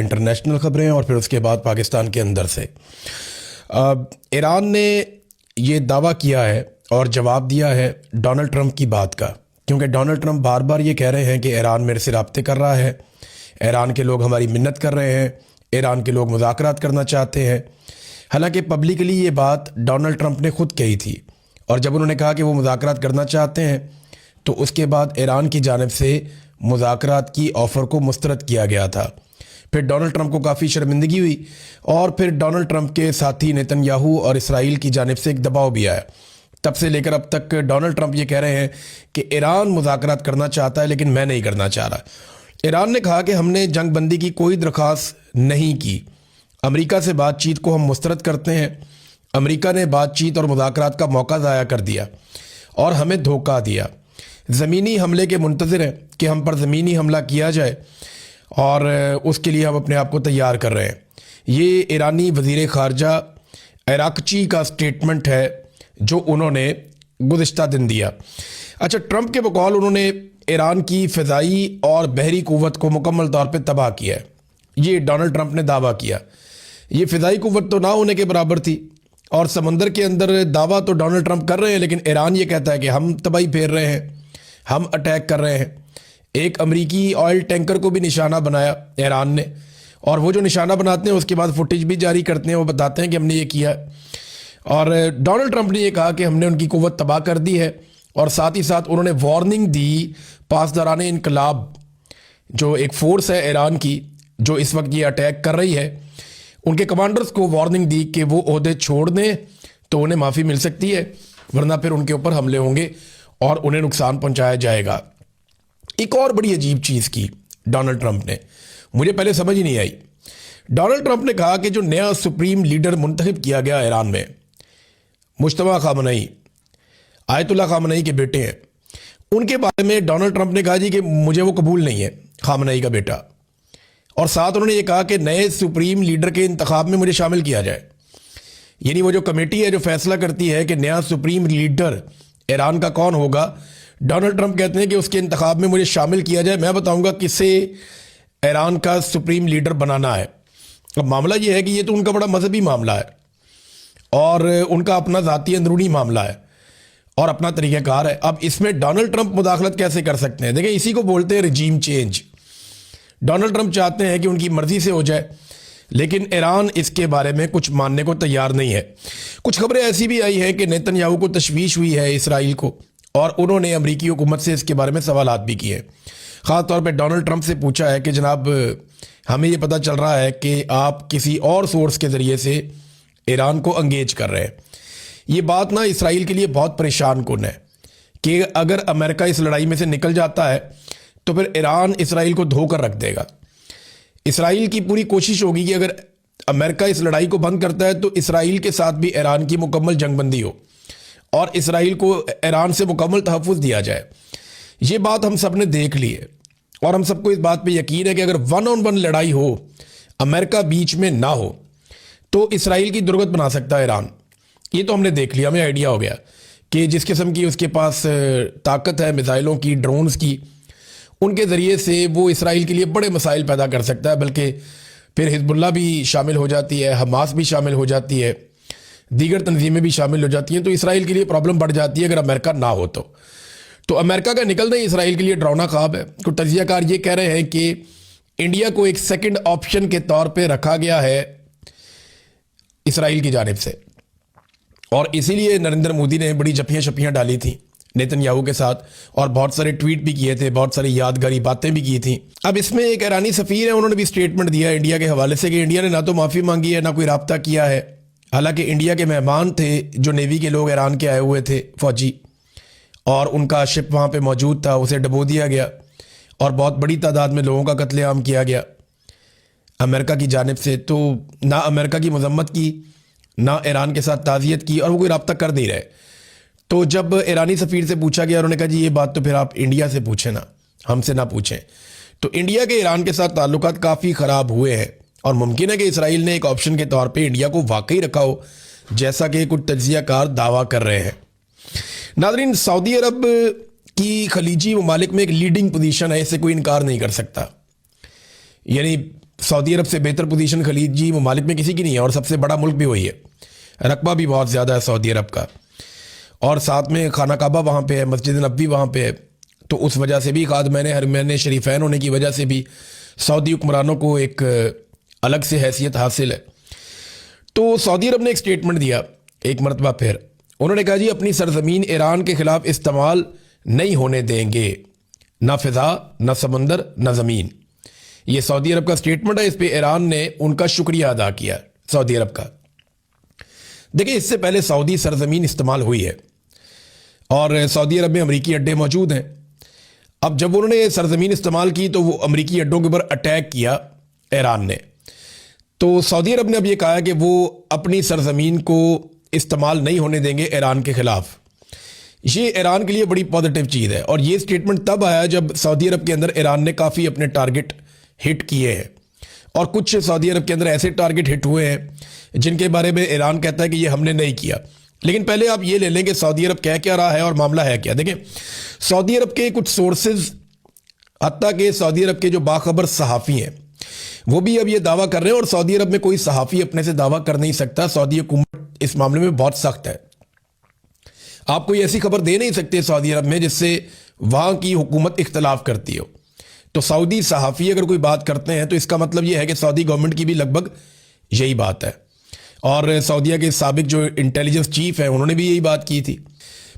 International خبریں اور پھر اس کے بعد پاکستان کے اندر سے ایران نے یہ دعویٰ کیا ہے اور جواب دیا ہے ڈونلڈ ٹرمپ کی بات کا، کیونکہ ڈونلڈ ٹرمپ بار بار یہ کہہ رہے ہیں کہ ایران میرے سے رابطے کر رہا ہے، ایران کے لوگ ہماری منت کر رہے ہیں، ایران کے لوگ مذاکرات کرنا چاہتے ہیں۔ حالانکہ پبلکلی یہ بات ڈونلڈ ٹرمپ نے خود کہی تھی، اور جب انہوں نے کہا کہ وہ مذاکرات کرنا چاہتے ہیں تو اس کے بعد ایران کی جانب سے مذاکرات کی آفر کو مسترد کیا گیا تھا۔ پھر ڈونلڈ ٹرمپ کو کافی شرمندگی ہوئی، اور پھر ڈونلڈ ٹرمپ کے ساتھی نیتن یاہو اور اسرائیل کی جانب سے ایک دباؤ بھی آیا۔ تب سے لے کر اب تک ڈونلڈ ٹرمپ یہ کہہ رہے ہیں کہ ایران مذاکرات کرنا چاہتا ہے لیکن میں نہیں کرنا چاہ رہا۔ ایران نے کہا کہ ہم نے جنگ بندی کی کوئی درخواست نہیں کی، امریکہ سے بات چیت کو ہم مسترد کرتے ہیں۔ امریکہ نے بات چیت اور مذاکرات کا موقع ضائع کر دیا اور ہمیں دھوکہ دیا، زمینی حملے کے منتظر ہیں کہ ہم پر زمینی حملہ کیا جائے، اور اس کے لیے ہم اپنے آپ کو تیار کر رہے ہیں۔ یہ ایرانی وزیر خارجہ اراکچی کا سٹیٹمنٹ ہے جو انہوں نے گزشتہ دن دیا۔ اچھا، ٹرمپ کے بقول انہوں نے ایران کی فضائی اور بحری قوت کو مکمل طور پہ تباہ کیا ہے، یہ ڈونلڈ ٹرمپ نے دعویٰ کیا۔ یہ فضائی قوت تو نہ ہونے کے برابر تھی، اور سمندر کے اندر دعویٰ تو ڈونلڈ ٹرمپ کر رہے ہیں، لیکن ایران یہ کہتا ہے کہ ہم تباہی پھیر رہے ہیں، ہم اٹیک کر رہے ہیں۔ ایک امریکی آئل ٹینکر کو بھی نشانہ بنایا ایران نے، اور وہ جو نشانہ بناتے ہیں اس کے بعد فوٹیج بھی جاری کرتے ہیں، وہ بتاتے ہیں کہ ہم نے یہ کیا۔ اور ڈونلڈ ٹرمپ نے یہ کہا کہ ہم نے ان کی قوت تباہ کر دی ہے، اور ساتھ ہی ساتھ انہوں نے وارننگ دی پاسداران انقلاب جو ایک فورس ہے ایران کی جو اس وقت یہ اٹیک کر رہی ہے، ان کے کمانڈرز کو وارننگ دی کہ وہ عہدے چھوڑ دیں تو انہیں معافی مل سکتی ہے، ورنہ پھر ان کے اوپر حملے ہوں گے اور انہیں نقصان پہنچایا جائے گا۔ ایک اور بڑی عجیب چیز کی ڈونلڈ ٹرمپ نے، مجھے پہلے سمجھ ہی نہیں آئی۔ ڈونلڈ ٹرمپ نے کہا کہ جو نیا سپریم لیڈر منتخب کیا گیا ایران میں، مجتبیٰ خامنئی، آیت اللہ خامنئی کے بیٹے ہیں، ان کے بارے میں ڈونلڈ ٹرمپ نے کہا جی کہ مجھے وہ قبول نہیں ہے، خامنئی کا بیٹا، اور ساتھ انہوں نے یہ کہا کہ نئے سپریم لیڈر کے انتخاب میں مجھے شامل کیا جائے۔ یعنی وہ جو کمیٹی ہے جو فیصلہ کرتی ہے کہ نیا سپریم لیڈر ایران کا کون ہوگا، ڈونلڈ ٹرمپ کہتے ہیں کہ اس کے انتخاب میں مجھے شامل کیا جائے، میں بتاؤں گا کسے ایران کا سپریم لیڈر بنانا ہے۔ اب معاملہ یہ ہے کہ یہ تو ان کا بڑا مذہبی معاملہ ہے، اور ان کا اپنا ذاتی اندرونی معاملہ ہے اور اپنا طریقہ کار ہے۔ اب اس میں ڈونلڈ ٹرمپ مداخلت کیسے کر سکتے ہیں؟ دیکھیں، اسی کو بولتے ہیں رجیم چینج۔ ڈونلڈ ٹرمپ چاہتے ہیں کہ ان کی مرضی سے ہو جائے، لیکن ایران اس کے بارے میں کچھ ماننے کو تیار نہیں ہے۔ کچھ خبریں ایسی بھی آئی ہیں کہ نیتن یاہو کو تشویش ہوئی ہے اسرائیل کو، اور انہوں نے امریکی حکومت سے اس کے بارے میں سوالات بھی کیے۔ خاص طور پہ ڈونلڈ ٹرمپ سے پوچھا ہے کہ جناب، ہمیں یہ پتہ چل رہا ہے کہ آپ کسی اور سورس کے ذریعے سے ایران کو انگیج کر رہے ہیں۔ یہ بات نا اسرائیل کے لیے بہت پریشان کن ہے کہ اگر امریکہ اس لڑائی میں سے نکل جاتا ہے تو پھر ایران اسرائیل کو دھو کر رکھ دے گا۔ اسرائیل کی پوری کوشش ہوگی کہ اگر امریکہ اس لڑائی کو بند کرتا ہے تو اسرائیل کے ساتھ بھی ایران کی مکمل جنگ بندی ہو اور اسرائیل کو ایران سے مکمل تحفظ دیا جائے۔ یہ بات ہم سب نے دیکھ لی ہے، اور ہم سب کو اس بات پہ یقین ہے کہ اگر 1 on 1 لڑائی ہو، امریکہ بیچ میں نہ ہو، تو اسرائیل کی درگت بنا سکتا ہے ایران۔ یہ تو ہم نے دیکھ لیا، ہمیں آئیڈیا ہو گیا کہ جس قسم کی اس کے پاس طاقت ہے میزائلوں کی، ڈرونز کی، ان کے ذریعے سے وہ اسرائیل کے لیے بڑے مسائل پیدا کر سکتا ہے، بلکہ پھر حزب اللہ بھی شامل ہو جاتی ہے، حماس بھی شامل ہو جاتی ہے، دیگر تنظیمیں بھی شامل ہو جاتی ہیں، تو اسرائیل کے لیے پرابلم بڑھ جاتی ہے اگر امریکہ نہ ہو تو امریکہ کا نکلنا ہی اسرائیل کے لیے ڈراؤنا خواب ہے۔ کچھ تجزیہ کار یہ کہہ رہے ہیں کہ انڈیا کو ایک سیکنڈ آپشن کے طور پہ رکھا گیا ہے اسرائیل کی جانب سے، اور اسی لیے نریندر مودی نے بڑی جپیاں شپیاں ڈالی تھیں نیتن یاہو کے ساتھ، اور بہت سارے ٹویٹ بھی کیے تھے، بہت ساری یادگاری باتیں بھی کی تھیں۔ اب اس میں ایک ایرانی سفیر ہے، انہوں نے بھی سٹیٹمنٹ دیا انڈیا کے حوالے سے کہ انڈیا نے نہ تو معافی مانگی ہے، نہ کوئی رابطہ کیا ہے۔ حالانکہ انڈیا کے مہمان تھے جو نیوی کے لوگ ایران کے آئے ہوئے تھے، فوجی، اور ان کا شپ وہاں پہ موجود تھا، اسے ڈبو دیا گیا اور بہت بڑی تعداد میں لوگوں کا قتل عام کیا گیا امریکہ کی جانب سے۔ تو نہ امریکہ کی مذمت کی، نہ ایران کے ساتھ تعزیت کی، اور وہ کوئی رابطہ کر نہیں رہے۔ تو جب ایرانی سفیر سے پوچھا گیا، انہوں نے کہا جی یہ بات تو پھر آپ انڈیا سے پوچھیں نا، ہم سے نہ پوچھیں۔ تو انڈیا کے ایران کے ساتھ تعلقات کافی خراب ہوئے ہیں، اور ممکن ہے کہ اسرائیل نے ایک آپشن کے طور پہ انڈیا کو واقعی رکھا ہو، جیسا کہ کچھ تجزیہ کار دعویٰ کر رہے ہیں۔ ناظرین، سعودی عرب کی خلیجی ممالک میں ایک لیڈنگ پوزیشن ہے، اس سے کوئی انکار نہیں کر سکتا۔ یعنی سعودی عرب سے بہتر پوزیشن خلیجی ممالک میں کسی کی نہیں ہے، اور سب سے بڑا ملک بھی وہی ہے، رقبہ بھی بہت زیادہ ہے سعودی عرب کا، اور ساتھ میں خانہ کعبہ وہاں پہ ہے، مسجد نبوی وہاں پہ ہے، تو اس وجہ سے بھی خادمین حرمین شریفین ہونے کی وجہ سے بھی سعودی حکمرانوں کو ایک الگ سے حیثیت حاصل ہے۔ تو سعودی عرب نے ایک سٹیٹمنٹ دیا ایک مرتبہ پھر، انہوں نے کہا جی اپنی سرزمین ایران کے خلاف استعمال نہیں ہونے دیں گے، نہ فضا، نہ سمندر، نہ زمین۔ یہ سعودی عرب کا سٹیٹمنٹ ہے، اس پہ ایران نے ان کا شکریہ ادا کیا سعودی عرب کا۔ دیکھیں اس سے پہلے سعودی سرزمین استعمال ہوئی ہے اور سعودی عرب میں امریکی اڈے موجود ہیں۔ اب جب انہوں نے سرزمین استعمال کی تو وہ امریکی اڈوں کے اوپر اٹیک کیا ایران نے، تو سعودی عرب نے اب یہ کہا کہ وہ اپنی سرزمین کو استعمال نہیں ہونے دیں گے ایران کے خلاف۔ یہ ایران کے لیے بڑی پازیٹیو چیز ہے، اور یہ سٹیٹمنٹ تب آیا جب سعودی عرب کے اندر ایران نے کافی اپنے ٹارگٹ ہٹ کیے ہیں، اور کچھ سعودی عرب کے اندر ایسے ٹارگٹ ہٹ ہوئے ہیں جن کے بارے میں ایران کہتا ہے کہ یہ ہم نے نہیں کیا۔ لیکن پہلے آپ یہ لے لیں کہ سعودی عرب کہہ کیا رہا ہے اور معاملہ ہے کیا۔ دیکھیں سعودی عرب کے کچھ سورسز، حتیٰ کہ سعودی عرب کے جو باخبر صحافی ہیں، وہ بھی اب یہ دعویٰ کر رہے ہیں، اور سعودی عرب میں کوئی صحافی اپنے سے دعویٰ کر نہیں سکتا، سعودی حکومت اس معاملے میں بہت سخت ہے۔ آپ کوئی ایسی خبر دے نہیں سکتے سعودی عرب میں جس سے وہاں کی حکومت اختلاف کرتی ہو۔ تو سعودی صحافی اگر کوئی بات کرتے ہیں تو اس کا مطلب یہ ہے کہ سعودی گورنمنٹ کی بھی لگ بھگ یہی بات ہے، اور سعودیہ کے سابق جو انٹیلیجنس چیف ہیں انہوں نے بھی یہی بات کی تھی۔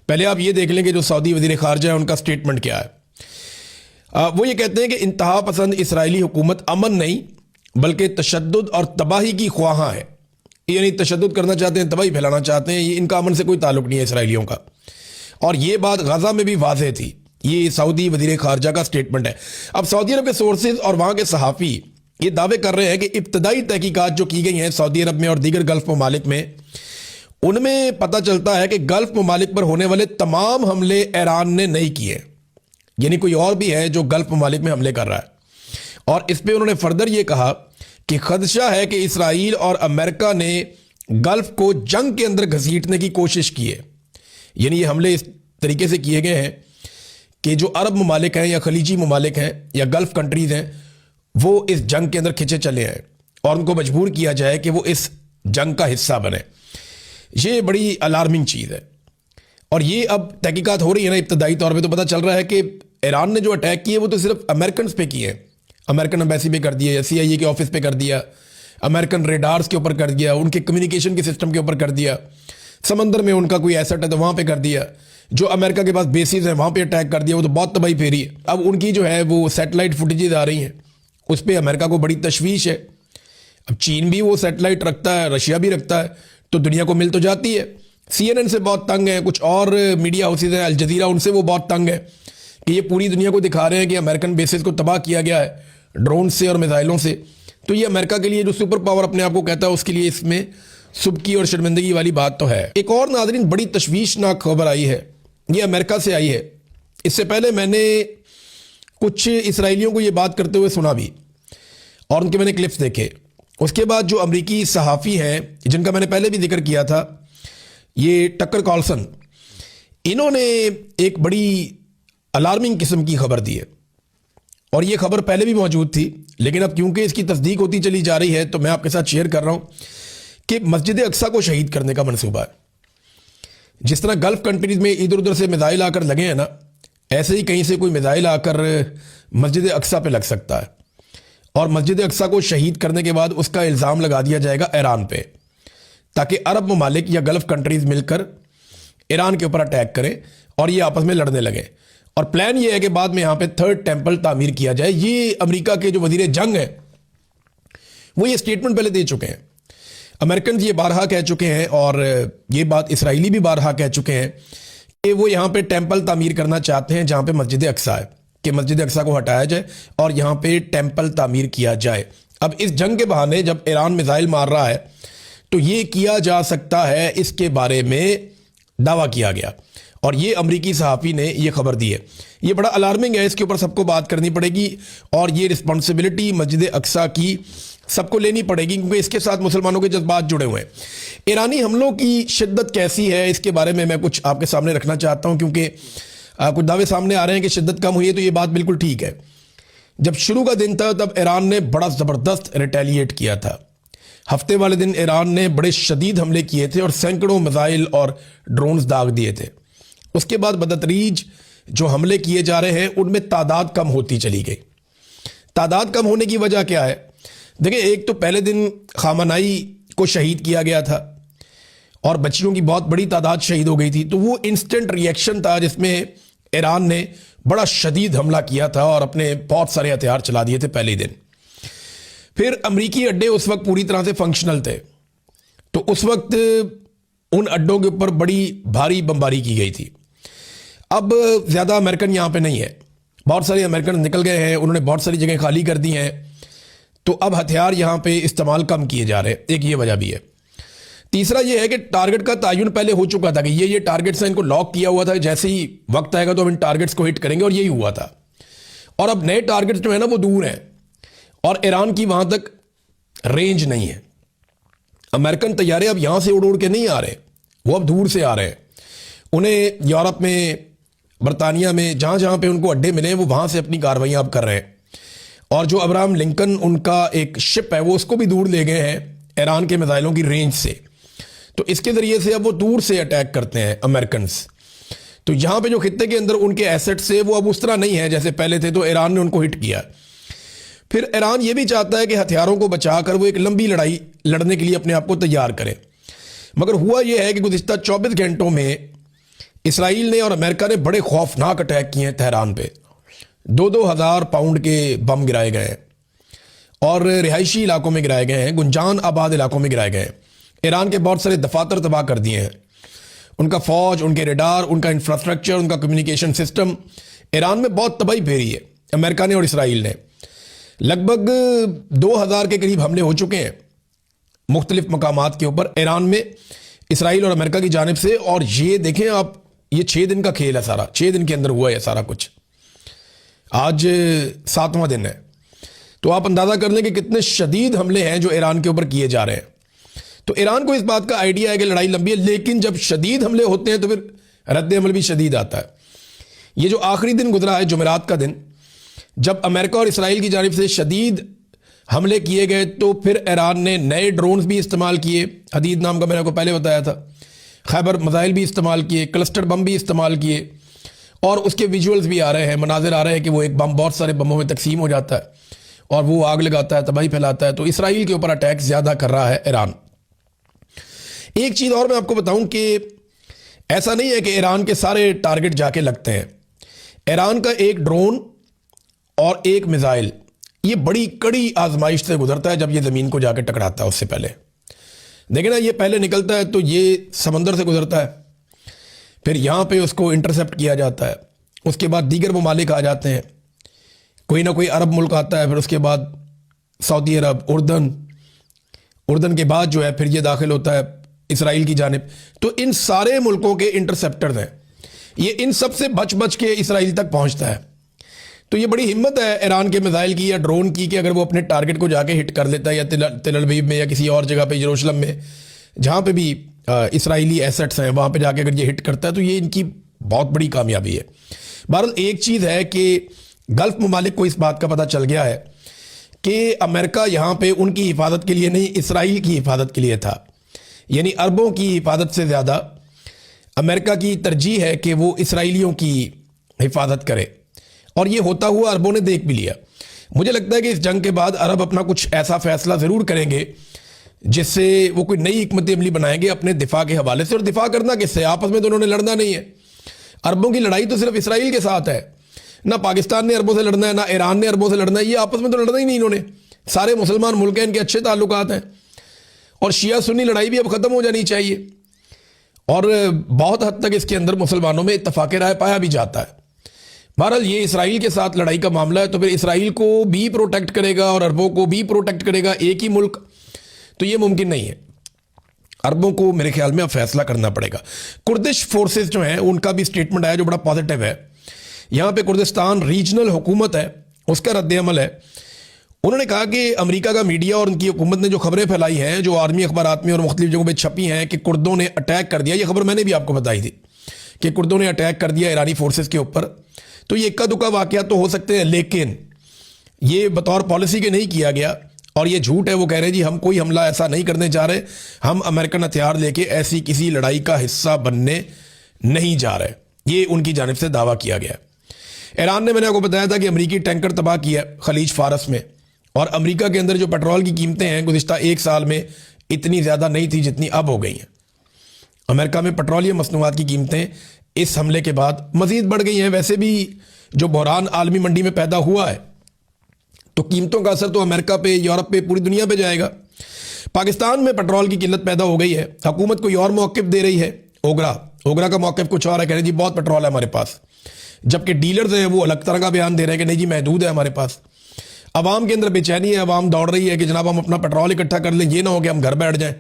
پہلے آپ یہ دیکھ لیں کہ جو سعودی وزیر خارجہ ہے ان کا سٹیٹمنٹ کیا ہے۔ وہ یہ کہتے ہیں کہ انتہا پسند اسرائیلی حکومت امن نہیں بلکہ تشدد اور تباہی کی خواہاں ہے، یعنی تشدد کرنا چاہتے ہیں، تباہی پھیلانا چاہتے ہیں، یہ ان کا امن سے کوئی تعلق نہیں ہے اسرائیلیوں کا۔ اور یہ بات غزہ میں بھی واضح تھی، یہ سعودی وزیر خارجہ کا سٹیٹمنٹ ہے۔ اب سعودی عرب کے سورسز اور وہاں کے صحافی یہ دعوے کر رہے ہیں کہ ابتدائی تحقیقات جو کی گئی ہیں سعودی عرب میں اور دیگر گلف ممالک میں، ان میں پتہ چلتا ہے کہ گلف ممالک پر ہونے والے تمام حملے ایران نے نہیں کیے، یعنی کوئی اور بھی ہے جو گلف ممالک میں حملے کر رہا ہے۔ اور اس پہ انہوں نے فردر یہ کہا کہ خدشہ ہے کہ اسرائیل اور امریکہ نے گلف کو جنگ کے اندر گھسیٹنے کی کوشش کی ہے، یعنی یہ حملے اس طریقے سے کیے گئے ہیں کہ جو عرب ممالک ہیں یا خلیجی ممالک ہیں یا گلف کنٹریز ہیں وہ اس جنگ کے اندر کھنچے چلے ہیں اور ان کو مجبور کیا جائے کہ وہ اس جنگ کا حصہ بنے۔ یہ بڑی الارمنگ چیز ہے، اور یہ اب تحقیقات ہو رہی ہے نا، ابتدائی طور پہ تو پتہ چل رہا ہے کہ ایران نے جو اٹیک کیے وہ تو صرف امریکنز پہ کیے ہیں، امریکن ایمبیسی پہ کر دیا، سی آئی اے کے آفس پہ کر دیا، امریکن ریڈارز کے اوپر کر دیا، ان کے کمیونیکیشن کے سسٹم کے اوپر کر دیا، سمندر میں ان کا کوئی ایسٹ ہے تو وہاں پہ کر دیا، جو امریکہ کے پاس بیسز ہیں وہاں پہ اٹیک کر دیا، وہ تو بہت تباہی پھیری ہے۔ اب ان کی جو ہے وہ سیٹلائٹ فوٹیجز آ رہی ہیں، اس پہ امریکہ کو بڑی تشویش ہے۔ اب چین بھی وہ سیٹلائٹ رکھتا ہے، رشیا بھی رکھتا ہے، تو دنیا کو مل تو جاتی ہے۔ سی این این سے بہت تنگ ہے، کچھ اور میڈیا ہاؤسز ہیں، الجزیرہ، ان سے وہ بہت تنگ ہے کہ یہ پوری دنیا کو دکھا رہے ہیں کہ امریکن بیسز کو تباہ کیا گیا ہے ڈرون سے اور میزائلوں سے۔ تو یہ امریکہ کے لیے جو سپر پاور اپنے آپ کو کہتا ہے اس کے لیے اس میں سبکی اور شرمندگی والی بات تو ہے۔ ایک اور ناظرین بڑی تشویشناک خبر آئی ہے، یہ امریکہ سے آئی ہے۔ اس سے پہلے میں نے کچھ اسرائیلیوں کو یہ بات کرتے ہوئے سنا بھی، اور ان کے میں نے کلپس دیکھے۔ اس کے بعد جو امریکی صحافی ہیں جن کا میں نے پہلے بھی ذکر کیا تھا، یہ ٹکر کارلسن، انہوں نے ایک بڑی الارمنگ قسم کی خبر دی ہے، اور یہ خبر پہلے بھی موجود تھی لیکن اب کیونکہ اس کی تصدیق ہوتی چلی جا رہی ہے تو میں آپ کے ساتھ شیئر کر رہا ہوں کہ مسجد اقصیٰ کو شہید کرنے کا منصوبہ ہے۔ جس طرح گلف کنٹریز میں ادھر ادھر سے میزائل آ کر لگے ہیں نا، ایسے ہی کہیں سے کوئی میزائل آ کر مسجد اقصیٰ پہ لگ سکتا ہے، اور مسجد اقصیٰ کو شہید کرنے کے بعد اس کا الزام لگا دیا جائے گا ایران پہ، تاکہ عرب ممالک یا گلف کنٹریز مل کر ایران کے اوپر اٹیک کریں اور یہ آپس میں لڑنے لگے۔ اور پلان یہ ہے کہ بعد میں یہاں پہ تھرڈ ٹیمپل تعمیر کیا جائے۔ یہ امریکہ کے جو وزیر جنگ ہیں وہ یہ سٹیٹمنٹ پہلے دے چکے ہیں، امریکنز یہ بارہا کہہ چکے ہیں، اور یہ بات اسرائیلی بھی بارہا کہہ چکے ہیں کہ وہ یہاں پہ ٹیمپل تعمیر کرنا چاہتے ہیں جہاں پہ مسجد اقصیٰ ہے، کہ مسجد اقصیٰ کو ہٹایا جائے اور یہاں پہ ٹیمپل تعمیر کیا جائے۔ اب اس جنگ کے بہانے جب ایران میزائل مار رہا ہے تو یہ کیا جا سکتا ہے، اس کے بارے میں دعویٰ کیا گیا، اور یہ امریکی صحافی نے یہ خبر دی ہے۔ یہ بڑا الارمنگ ہے، اس کے اوپر سب کو بات کرنی پڑے گی، اور یہ رسپانسبلٹی مسجد اقصیٰ کی سب کو لینی پڑے گی، کیونکہ اس کے ساتھ مسلمانوں کے جذبات جڑے ہوئے ہیں۔ ایرانی حملوں کی شدت کیسی ہے اس کے بارے میں کچھ آپ کے سامنے رکھنا چاہتا ہوں، کیونکہ کچھ دعوے سامنے آ رہے ہیں کہ شدت کم ہوئی ہے، تو یہ بات بالکل ٹھیک ہے۔ جب شروع کا دن تھا تب ایران نے بڑا زبردست ریٹیلیٹ کیا تھا. ہفتے والے دن ایران نے بڑے شدید حملے کیے تھے اور سینکڑوں میزائل اور ڈرونز داغ دیے تھے. اس کے بعد بدتریج جو حملے کیے جا رہے ہیں ان میں تعداد کم ہوتی چلی گئی. تعداد کم ہونے کی وجہ کیا ہے؟ دیکھیں، ایک تو پہلے دن خامنائی کو شہید کیا گیا تھا اور بچیوں کی بہت بڑی تعداد شہید ہو گئی تھی، تو وہ انسٹنٹ ری ایکشن تھا جس میں ایران نے بڑا شدید حملہ کیا تھا اور اپنے بہت سارے ہتھیار چلا دیے تھے پہلے دن. پھر امریکی اڈے اس وقت پوری طرح سے فنکشنل تھے، تو اس وقت ان اڈوں کے اوپر بڑی بھاری بمباری کی گئی تھی. اب زیادہ امریکن یہاں پہ نہیں ہے، بہت سارے امریکن نکل گئے ہیں، انہوں نے بہت ساری جگہیں خالی کر دی ہیں، تو اب ہتھیار یہاں پہ استعمال کم کیے جا رہے ہیں. ایک یہ وجہ بھی ہے. تیسرا یہ ہے کہ ٹارگٹ کا تعین پہلے ہو چکا تھا کہ یہ ٹارگٹس ہیں، ان کو لاک کیا ہوا تھا، جیسے ہی وقت آئے گا تو ہم ان ٹارگٹس کو ہٹ کریں گے، اور یہی ہوا تھا. اور اب نئے ٹارگٹس جو ہیں نا وہ دور ہیں اور ایران کی وہاں تک رینج نہیں ہے. امریکن طیارے اب یہاں سے اڑ کے نہیں آ رہے، وہ اب دور سے آ رہے ہیں. انہیں یورپ میں، برطانیہ میں، جہاں جہاں پہ ان کو اڈے ملے ہیں وہ وہاں سے اپنی کارروائیاں اب کر رہے ہیں. اور جو ابراہم لنکن ان کا ایک شپ ہے وہ اس کو بھی دور لے گئے ہیں ایران کے میزائلوں کی رینج سے. تو اس کے ذریعے سے اب وہ دور سے اٹیک کرتے ہیں امریکنز. تو یہاں پہ جو خطے کے اندر ان کے ایسٹس سے وہ اب اس طرح نہیں ہے جیسے پہلے تھے، تو ایران نے ان کو ہٹ کیا. پھر ایران یہ بھی چاہتا ہے کہ ہتھیاروں کو بچا کر وہ ایک لمبی لڑائی لڑنے کے لیے اپنے آپ کو تیار کرے. مگر ہوا یہ ہے کہ گزشتہ 24 گھنٹوں میں اسرائیل نے اور امریکہ نے بڑے خوفناک اٹیک کیے ہیں تہران پہ. 2,000 پاؤنڈ کے بم گرائے گئے ہیں اور رہائشی علاقوں میں گرائے گئے ہیں، گنجان آباد علاقوں میں گرائے گئے ہیں. ایران کے بہت سارے دفاتر تباہ کر دیے ہیں. ان کا فوج، ان کے ریڈار، ان کا انفراسٹرکچر، ان کا کمیونیکیشن سسٹم، ایران میں بہت تباہی پھیری ہے امریکہ نے اور اسرائیل نے. لگ بھگ 2,000 کے قریب حملے ہو چکے ہیں مختلف مقامات کے اوپر ایران میں اسرائیل اور امریکہ کی جانب سے. اور یہ دیکھیں آپ، یہ 6 دن کا کھیل ہے سارا، 6 دن کے اندر ہوا ہے سارا کچھ. آج 7واں دن ہے، تو آپ اندازہ کر لیں کہ کتنے شدید حملے ہیں جو ایران کے اوپر کیے جا رہے ہیں. تو ایران کو اس بات کا آئیڈیا ہے کہ لڑائی لمبی ہے، لیکن جب شدید حملے ہوتے ہیں تو پھر رد عمل بھی شدید آتا ہے. یہ جو آخری دن گزرا ہے جمعرات کا دن، جب امریکہ اور اسرائیل کی جانب سے شدید حملے کیے گئے تو پھر ایران نے نئے ڈرونز بھی استعمال کیے. حدید نام کا میں نے آپ کو پہلے بتایا تھا. خیبر میزائل بھی استعمال کیے، کلسٹر بم بھی استعمال کیے، اور اس کے ویژولز بھی آ رہے ہیں، مناظر آ رہے ہیں کہ وہ ایک بم بہت سارے بموں میں تقسیم ہو جاتا ہے اور وہ آگ لگاتا ہے، تباہی پھیلاتا ہے. تو اسرائیل کے اوپر اٹیک زیادہ کر رہا ہے ایران. ایک چیز اور میں آپ کو بتاؤں کہ ایسا نہیں ہے کہ ایران کے سارے ٹارگٹ جا کے لگتے ہیں. ایران کا ایک ڈرون اور ایک میزائل یہ بڑی کڑی آزمائش سے گزرتا ہے جب یہ زمین کو جا کے ٹکراتا ہے. اس سے پہلے دیکھیں نا، یہ پہلے نکلتا ہے تو یہ سمندر سے گزرتا ہے، پھر یہاں پہ اس کو انٹرسیپٹ کیا جاتا ہے، اس کے بعد دیگر ممالک آ جاتے ہیں، کوئی نہ کوئی عرب ملک آتا ہے، پھر اس کے بعد سعودی عرب، اردن کے بعد جو ہے پھر یہ داخل ہوتا ہے اسرائیل کی جانب. تو ان سارے ملکوں کے انٹرسیپٹرز ہیں، یہ ان سب سے بچ بچ کے اسرائیل تک پہنچتا ہے. تو یہ بڑی ہمت ہے ایران کے میزائل کی یا ڈرون کی کہ اگر وہ اپنے ٹارگٹ کو جا کے ہٹ کر لیتا ہے، یا تل ابیب میں یا کسی اور جگہ پہ، یروشلم میں، جہاں پہ بھی اسرائیلی ایسٹس ہیں، وہاں پہ جا کے اگر یہ ہٹ کرتا ہے تو یہ ان کی بہت بڑی کامیابی ہے. بہرحال ایک چیز ہے کہ گلف ممالک کو اس بات کا پتہ چل گیا ہے کہ امریکہ یہاں پہ ان کی حفاظت کے لیے نہیں، اسرائیل کی حفاظت کے لیے تھا. یعنی عربوں کی حفاظت سے زیادہ امریکہ کی ترجیح ہے کہ وہ اسرائیلیوں کی حفاظت کرے، اور یہ ہوتا ہوا عربوں نے دیکھ بھی لیا. مجھے لگتا ہے کہ اس جنگ کے بعد عرب اپنا کچھ ایسا فیصلہ ضرور کریں گے جس سے وہ کوئی نئی حکمت عملی بنائیں گے اپنے دفاع کے حوالے سے. اور دفاع کرنا کس سے؟ آپس میں تو انہوں نے لڑنا نہیں ہے. عربوں کی لڑائی تو صرف اسرائیل کے ساتھ ہے، نہ پاکستان نے عربوں سے لڑنا ہے، نہ ایران نے عربوں سے لڑنا ہے. یہ آپس میں تو لڑنا ہی نہیں انہوں نے. سارے مسلمان ملک ہیں، ان کے اچھے تعلقات ہیں، اور شیعہ سنی لڑائی بھی اب ختم ہو جانی چاہیے. اور بہت حد تک اس کے اندر مسلمانوں میں اتفاق رائے پایا بھی جاتا ہے. بہرحال یہ اسرائیل کے ساتھ لڑائی کا معاملہ ہے، تو پھر اسرائیل کو بھی پروٹیکٹ کرے گا اور عربوں کو بھی پروٹیکٹ کرے گا ایک ہی ملک، تو یہ ممکن نہیں ہے. عربوں کو میرے خیال میں اب فیصلہ کرنا پڑے گا. کردش فورسز جو ہیں ان کا بھی سٹیٹمنٹ آیا جو بڑا پازیٹیو ہے. یہاں پہ کردستان ریجنل حکومت ہے، اس کا رد عمل ہے. انہوں نے کہا کہ امریکہ کا میڈیا اور ان کی حکومت نے جو خبریں پھیلائی ہیں، جو عالمی اخبارات میں اور مختلف جگہوں پہ چھپی ہیں کہ کردوں نے اٹیک کر دیا، یہ خبر میں نے بھی آپ کو بتائی تھی کہ کردوں نے اٹیک کر دیا ایرانی فورسز کے اوپر. تو یہ اکا دکا واقعات تو ہو سکتے ہیں، لیکن یہ بطور پالیسی کے نہیں کیا گیا، اور یہ جھوٹ ہے. وہ کہہ رہے ہیں جی ہم کوئی حملہ ایسا نہیں کرنے جا رہے، ہم امریکن ہتھیار لے کے ایسی کسی لڑائی کا حصہ بننے نہیں جا رہے. یہ ان کی جانب سے دعویٰ کیا گیا. ایران نے، میں نے آپ کو بتایا تھا کہ امریکی ٹینکر تباہ کیا خلیج فارس میں، اور امریکہ کے اندر جو پیٹرول کی قیمتیں ہیں گزشتہ ایک سال میں اتنی زیادہ نہیں تھی جتنی اب ہو گئی ہیں. امریکہ میں پیٹرولیم مصنوعات کی قیمتیں اس حملے کے بعد مزید بڑھ گئی ہیں. ویسے بھی جو بحران عالمی منڈی میں پیدا ہوا ہے تو قیمتوں کا اثر تو امریکہ پہ، یورپ پہ، پوری دنیا پہ جائے گا. پاکستان میں پیٹرول کی قلت پیدا ہو گئی ہے. حکومت کوئی اور موقف دے رہی ہے. اوگرا کا موقف کچھ اور ہے، کہہ رہے جی بہت پیٹرول ہے ہمارے پاس، جبکہ ڈیلرز ہیں وہ الگ طرح کا بیان دے رہے ہیں کہ نہیں جی محدود ہے ہمارے پاس. عوام کے اندر بے چینی ہے، عوام دوڑ رہی ہے کہ جناب ہم اپنا پیٹرول اکٹھا کر لیں، یہ نہ ہو کہ ہم گھر بیٹھ جائیں.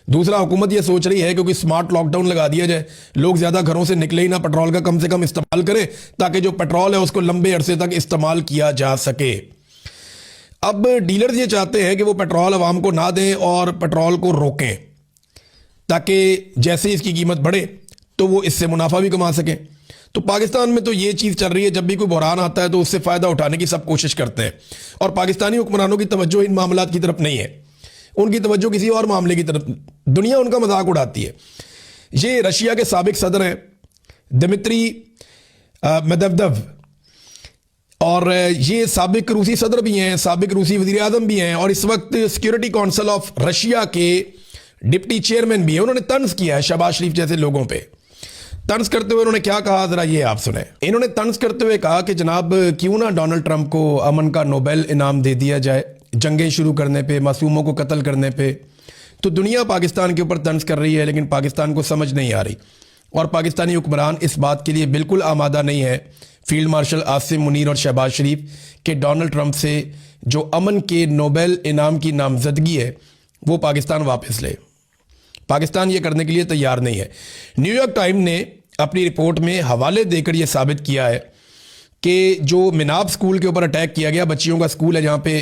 دوسرا، حکومت یہ سوچ رہی ہے کہ اسمارٹ لاک ڈاؤن لگا دیا جائے، لوگ زیادہ گھروں سے نکلے ہی نہ، پیٹرول کا کم سے کم استعمال کریں تاکہ جو پیٹرول ہے اس کو لمبے عرصے تک استعمال کیا جا سکے. اب ڈیلرز یہ چاہتے ہیں کہ وہ پیٹرول عوام کو نہ دیں اور پیٹرول کو روکیں تاکہ جیسے اس کی قیمت بڑھے تو وہ اس سے منافع بھی کما سکیں. تو پاکستان میں تو یہ چیز چل رہی ہے، جب بھی کوئی بحران آتا ہے تو اس سے فائدہ اٹھانے کی سب کوشش کرتے ہیں، اور پاکستانی حکمرانوں کی توجہ ان معاملات کی طرف نہیں ہے، ان کی توجہ کسی اور معاملے کی طرف. دنیا ان کا مذاق اڑاتی ہے. یہ رشیا کے سابق صدر ہیں دمتری میدویدو، اور یہ سابق روسی صدر بھی ہیں، سابق روسی وزیر اعظم بھی ہیں، اور اس وقت سیکیورٹی کونسل آف رشیا کے ڈپٹی چیئرمین بھی ہیں. انہوں نے طنز کیا ہے شہباز شریف جیسے لوگوں پہ. طنز کرتے ہوئے انہوں نے کیا کہا، ذرا یہ آپ سنیں. انہوں نے طنز کرتے ہوئے کہا کہ جناب کیوں نہ ڈونلڈ ٹرمپ کو امن کا نوبل انعام دے دیا جائے، جنگیں شروع کرنے پہ، معصوموں کو قتل کرنے پہ. تو دنیا پاکستان کے اوپر طنز کر رہی ہے، لیکن پاکستان کو سمجھ نہیں آ رہی، اور پاکستانی حکمران اس بات کے لیے بالکل آمادہ نہیں ہے، فیلڈ مارشل عاصم منیر اور شہباز شریف، کہ ڈونلڈ ٹرمپ سے جو امن کے نوبل انعام کی نامزدگی ہے وہ پاکستان واپس لے. پاکستان یہ کرنے کے لیے تیار نہیں ہے. نیو یارک ٹائم نے اپنی رپورٹ میں حوالے دے کر یہ ثابت کیا ہے کہ جو مناب سکول کے اوپر اٹیک کیا گیا، بچیوں کا سکول ہے جہاں پہ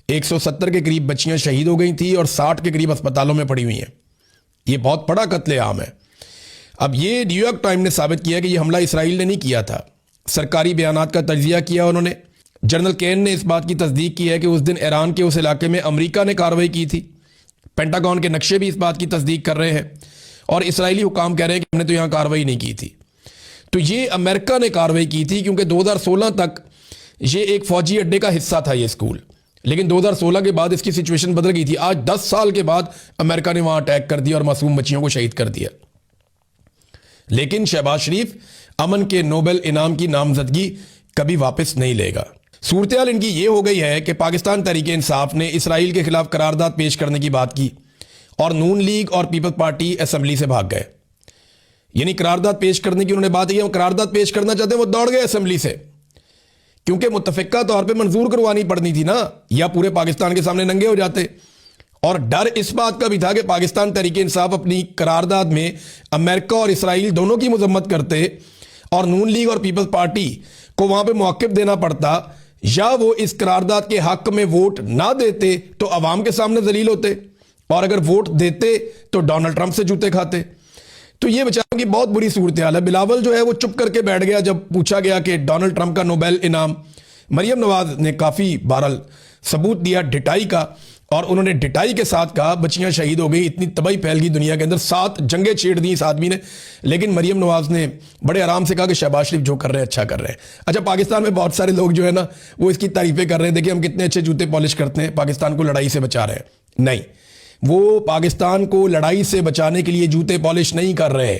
170 کے قریب بچیاں شہید ہو گئی تھیں اور 60 کے قریب اسپتالوں میں پڑی ہوئی ہیں. یہ بہت بڑا قتل عام ہے. اب یہ نیو یارک ٹائم نے ثابت کیا کہ یہ حملہ اسرائیل نے نہیں کیا تھا. سرکاری بیانات کا تجزیہ کیا انہوں نے. جنرل کین نے اس بات کی تصدیق کی ہے کہ اس دن ایران کے اس علاقے میں امریکہ نے کارروائی کی تھی. پینٹاگون کے نقشے بھی اس بات کی تصدیق کر رہے ہیں، اور اسرائیلی حکام کہہ رہے ہیں کہ ہم نے تو یہاں کارروائی نہیں کی تھی. تو یہ امریکہ نے کارروائی کی تھی، کیونکہ 2016 تک یہ ایک فوجی اڈے کا حصہ تھا یہ اسکول، لیکن 2016 کے بعد اس کی سچویشن بدل گئی تھی. آج 10 سال کے بعد امریکہ نے وہاں اٹیک کر دیا اور معصوم بچیوں کو شہید کر دیا. لیکن شہباز شریف امن کے نوبل انعام کی نامزدگی کبھی واپس نہیں لے گا. صورتحال ان کی یہ ہو گئی ہے کہ پاکستان تحریک انصاف نے اسرائیل کے خلاف قرارداد پیش کرنے کی بات کی، اور نون لیگ اور پیپلز پارٹی اسمبلی سے بھاگ گئے. یعنی قرارداد پیش کرنے کی انہوں نے بات کی، وہ قرارداد پیش کرنا چاہتے ہیں، وہ دوڑ گئے اسمبلی سے، کیونکہ متفقہ طور پہ منظور کروانی پڑنی تھی نا، یا پورے پاکستان کے سامنے ننگے ہو جاتے. اور ڈر اس بات کا بھی تھا کہ پاکستان تحریک انصاف اپنی قرارداد میں امریکہ اور اسرائیل دونوں کی مذمت کرتے، اور نون لیگ اور پیپلز پارٹی کو وہاں پہ موقف دینا پڑتا، یا وہ اس قرارداد کے حق میں ووٹ نہ دیتے تو عوام کے سامنے ذلیل ہوتے، اور اگر ووٹ دیتے تو ڈونلڈ ٹرمپ سے جوتے کھاتے. تو یہ بیچاروں کی بہت بری صورتحال ہے. بلاول جو ہے وہ چپ کر کے بیٹھ گیا جب پوچھا گیا کہ ڈونلڈ ٹرمپ کا نوبل انعام. مریم نواز نے کافی بہرحال ثبوت دیا ڈٹائی کا، اور انہوں نے ڈٹائی کے ساتھ کہا بچیاں شہید ہو گئی، اتنی تباہی پھیل گئی دنیا کے اندر، 7 جنگیں چھیڑ دی اس آدمی نے. لیکن مریم نواز نے بڑے آرام سے کہا کہ شہباز شریف جو کر رہے ہیں اچھا کر رہے ہیں. اچھا، پاکستان میں بہت سارے لوگ جو ہے نا وہ اس کی تعریفیں کر رہے ہیں، دیکھیں ہم کتنے اچھے جوتے پالش کرتے ہیں، پاکستان کو لڑائی سے بچا رہے ہیں. نہیں، وہ پاکستان کو لڑائی سے بچانے کے لیے جوتے پالش نہیں کر رہے،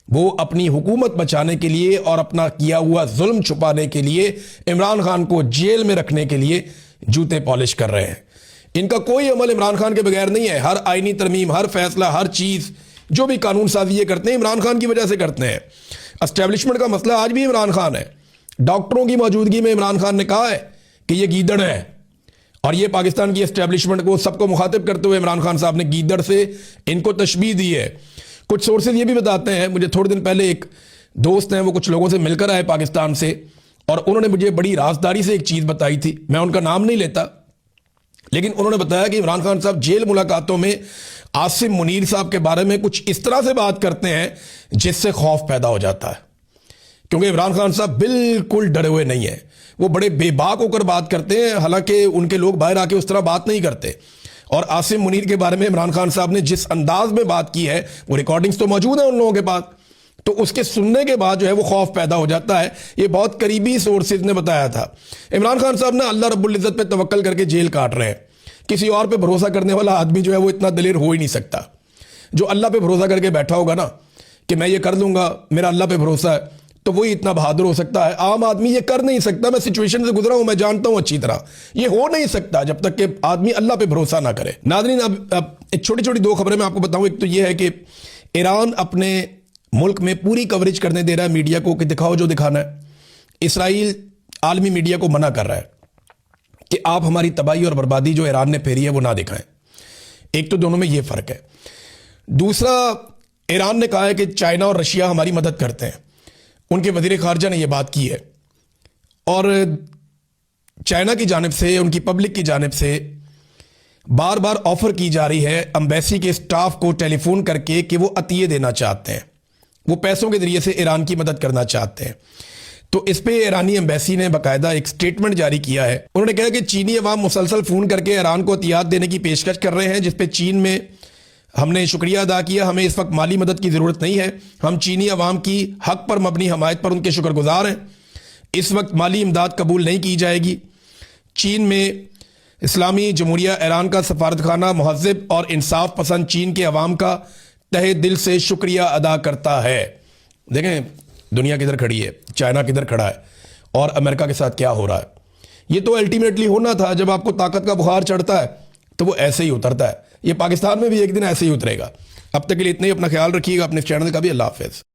وہ اپنی حکومت بچانے کے لیے اور اپنا کیا ہوا ظلم چھپانے کے لیے، عمران خان کو جیل میں رکھنے کے لیے جوتے پالش کر رہے ہیں. ان کا کوئی عمل عمران خان کے بغیر نہیں ہے. ہر آئینی ترمیم، ہر فیصلہ، ہر چیز جو بھی قانون سازی یہ کرتے ہیں عمران خان کی وجہ سے کرتے ہیں. اسٹیبلشمنٹ کا مسئلہ آج بھی عمران خان ہے. ڈاکٹروں کی موجودگی میں عمران خان نے کہا ہے کہ یہ گیدڑ ہے، اور یہ پاکستان کی اسٹیبلشمنٹ کو سب کو مخاطب کرتے ہوئے عمران خان صاحب نے گیدڑ سے ان کو تشبیہ دی ہے. کچھ سورسز یہ بھی بتاتے ہیں، مجھے تھوڑے دن پہلے ایک دوست ہیں وہ کچھ لوگوں سے مل کر آئے پاکستان سے، اور انہوں نے مجھے بڑی رازداری سے ایک چیز بتائی تھی. میں ان کا نام نہیں لیتا، لیکن انہوں نے بتایا کہ عمران خان صاحب جیل ملاقاتوں میں عاصم منیر صاحب کے بارے میں کچھ اس طرح سے بات کرتے ہیں جس سے خوف پیدا ہو جاتا ہے، کیونکہ عمران خان صاحب بالکل ڈرے ہوئے نہیں ہیں. وہ بڑے بے باک ہو کر بات کرتے ہیں، حالانکہ ان کے لوگ باہر آ کے اس طرح بات نہیں کرتے. اور عاصم منیر کے بارے میں عمران خان صاحب نے جس انداز میں بات کی ہے، وہ ریکارڈنگز تو موجود ہیں ان لوگوں کے پاس، تو اس کے سننے کے بعد جو ہے وہ خوف پیدا ہو جاتا ہے. یہ بہت قریبی سورسز نے بتایا تھا. عمران خان صاحب نے اللہ رب العزت پہ توکل کر کے جیل کاٹ رہے ہیں. کسی اور پہ بھروسہ کرنے والا آدمی جو ہے وہ اتنا دلیر ہو ہی نہیں سکتا. جو اللہ پہ بھروسہ کر کے بیٹھا ہوگا نا کہ میں یہ کر لوں گا، میرا اللہ پہ بھروسہ ہے، تو وہی اتنا بہادر ہو سکتا ہے. عام آدمی یہ کر نہیں سکتا. میں سچویشن سے گزرا ہوں، میں جانتا ہوں اچھی طرح. یہ ہو نہیں سکتا جب تک کہ آدمی اللہ پہ بھروسہ نہ کرے. ناظرین، اب ایک چھوٹی چھوٹی دو خبریں میں آپ کو بتاؤں. ایک تو یہ ہے کہ ایران اپنے ملک میں پوری کوریج کرنے دے رہا ہے میڈیا کو کہ دکھاؤ جو دکھانا ہے. اسرائیل عالمی میڈیا کو منع کر رہا ہے کہ آپ ہماری تباہی اور بربادی جو ایران نے پھیری ہے وہ نہ دکھائیں. ایک تو دونوں میں یہ فرق ہے. دوسرا، ایران نے کہا ہے کہ چائنا اور رشیا ہماری مدد کرتے ہیں. ان کے وزیر خارجہ نے یہ بات کی ہے. اور چائنا کی جانب سے، ان کی پبلک کی جانب سے بار بار آفر کی جا رہی ہے امبیسی کے سٹاف کو ٹیلی فون کر کے کہ وہ عطیے دینا چاہتے ہیں، وہ پیسوں کے ذریعے سے ایران کی مدد کرنا چاہتے ہیں. تو اس پہ ایرانی ایمبیسی نے باقاعدہ ایک سٹیٹمنٹ جاری کیا ہے. انہوں نے کہا کہ چینی عوام مسلسل فون کر کے ایران کو عطیات دینے کی پیشکش کر رہے ہیں، جس پہ چین میں ہم نے شکریہ ادا کیا. ہمیں اس وقت مالی مدد کی ضرورت نہیں ہے. ہم چینی عوام کی حق پر مبنی حمایت پر ان کے شکر گزار ہیں. اس وقت مالی امداد قبول نہیں کی جائے گی. چین میں اسلامی جمہوریہ ایران کا سفارتخانہ مہذب اور انصاف پسند چین کے عوام کا تہہ دل سے شکریہ ادا کرتا ہے. دیکھیں دنیا کدھر کھڑی ہے، چائنا کدھر کھڑا ہے، اور امریکہ کے ساتھ کیا ہو رہا ہے. یہ تو الٹیمیٹلی ہونا تھا. جب آپ کو طاقت کا بخار چڑھتا ہے تو وہ ایسے ہی اترتا ہے. یہ پاکستان میں بھی ایک دن ایسے ہی اترے گا. اب تک کے لیے اتنا ہی. اپنا خیال رکھیے گا. اپنے چینل کا بھی. اللہ حافظ.